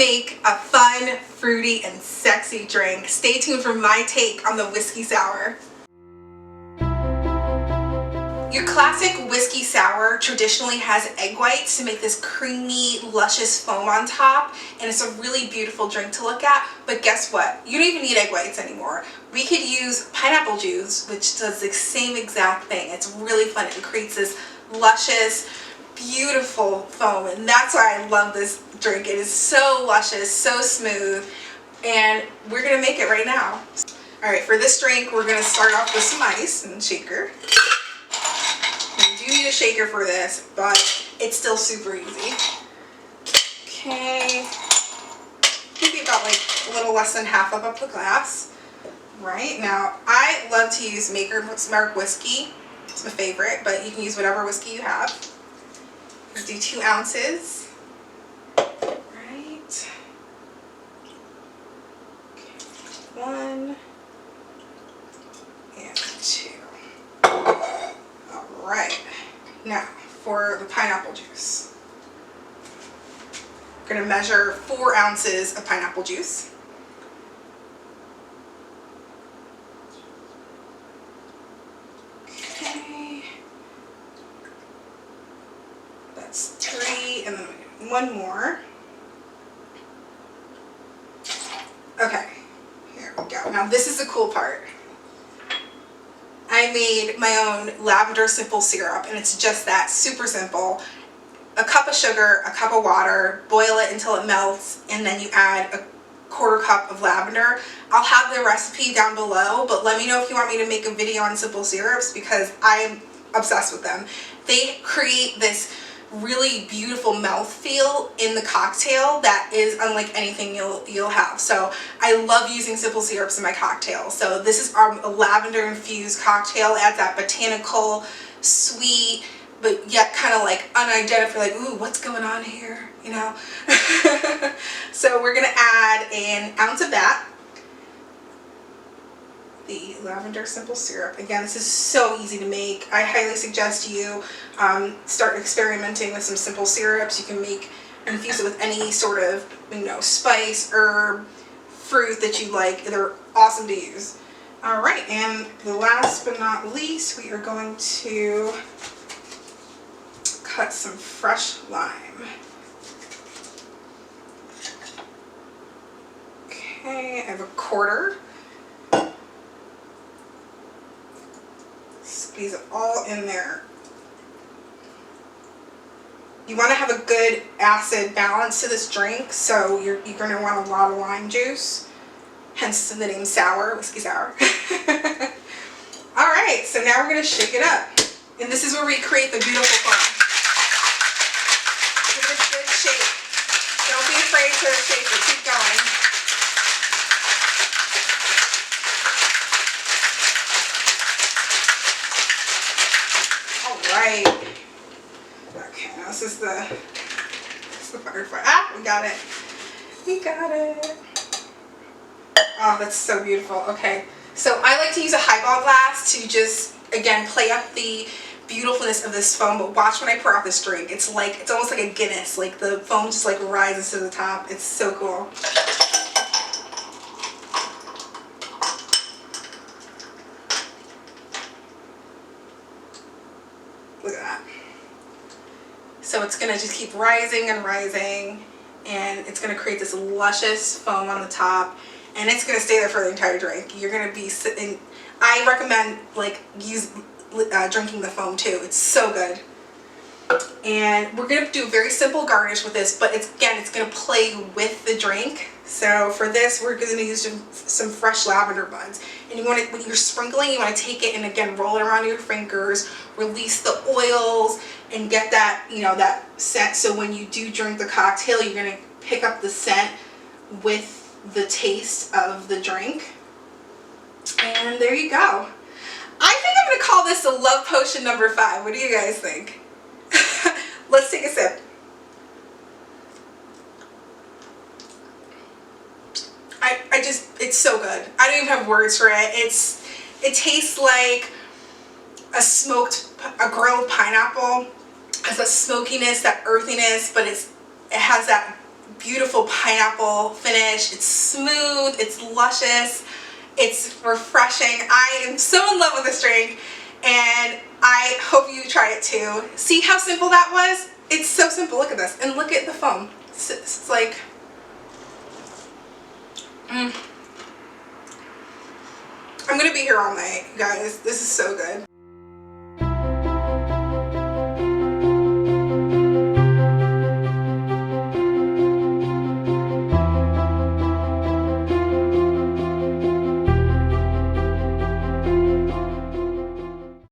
make a fun, fruity, and sexy drink. Stay tuned for my take on the whiskey sour. Your classic whiskey sour traditionally has egg whites to make this creamy, luscious foam on top, and it's a really beautiful drink to look at. But guess what? You don't even need egg whites anymore. We could use pineapple juice, which does the same exact thing. It's really fun. It creates this luscious, beautiful foam, and that's why I love this drink. It is so luscious, so smooth, and we're gonna make it right now. All right, for this drink, we're gonna start off with some ice and shaker. You do need a shaker for this, but it's still super easy. Okay, maybe about like a little less than half of the glass. Right, now I love to use Maker's Mark whiskey. It's my favorite, but you can use whatever whiskey you have. Do 2 ounces. Right. Okay. 1 and 2. Alright. Now, for the pineapple juice. We're going to measure 4 ounces of pineapple juice. Okay. That's 3, and then 1 more. Okay, here we go. Now this is the cool part. I made my own lavender simple syrup, and it's just that, super simple. A cup of sugar, a cup of water, boil it until it melts, and then you add a 1/4 cup of lavender. I'll have the recipe down below, but let me know if you want me to make a video on simple syrups, because I'm obsessed with them. They create this really beautiful mouthfeel in the cocktail that is unlike anything you'll have. So I love using simple syrups in my cocktails. So this is our lavender infused cocktail. It adds that botanical, sweet, but yet kind of like unidentified, like, ooh, what's going on here, you know? So we're gonna add an ounce of that. The lavender simple syrup. Again, this is so easy to make. I highly suggest you start experimenting with some simple syrups. You can infuse it with any sort of, you know, spice, herb, fruit that you like. They're awesome to use. All right, and the last but not least, we are going to cut some fresh lime. Okay, I have a 1/4. Squeeze it all in there. You want to have a good acid balance to this drink, so you're going to want a lot of lime juice, hence the name sour, whiskey sour. Alright, so now we're going to shake it up. And this is where we create the beautiful foam. Give it a good shake. Don't be afraid to shake it. Keep going. Right. Okay, now this is the butterfly. Ah, we got it. We got it. Oh, that's so beautiful. Okay, so I like to use a highball glass to just, again, play up the beautifulness of this foam. But watch when I pour out this drink. It's almost like a Guinness. Like the foam just like rises to the top. It's so cool. Look at that. So it's going to just keep rising and rising, and it's going to create this luscious foam on the top, and it's going to stay there for the entire drink. You're going to be sitting. I recommend drinking the foam too. It's so good. And we're going to do a very simple garnish with this, but it's going to play with the drink. So for this, we're going to use some fresh lavender buds. And when you're sprinkling, you want to take it and again roll it around your fingers, release the oils, and get that, you know, that scent. So when you do drink the cocktail, you're going to pick up the scent with the taste of the drink. And there you go. I think I'm going to call this the love potion number 5. What do you guys think? Let's take a sip. It's so good. I don't even have words for it. It tastes like a grilled pineapple. It has that smokiness, that earthiness, but it has that beautiful pineapple finish. It's smooth, it's luscious, it's refreshing. I am so in love with this drink, and I hope you try it too. See how simple that was? It's so simple. Look at this, and look at the foam. It's like, I'm gonna be here all night, guys. This is so good.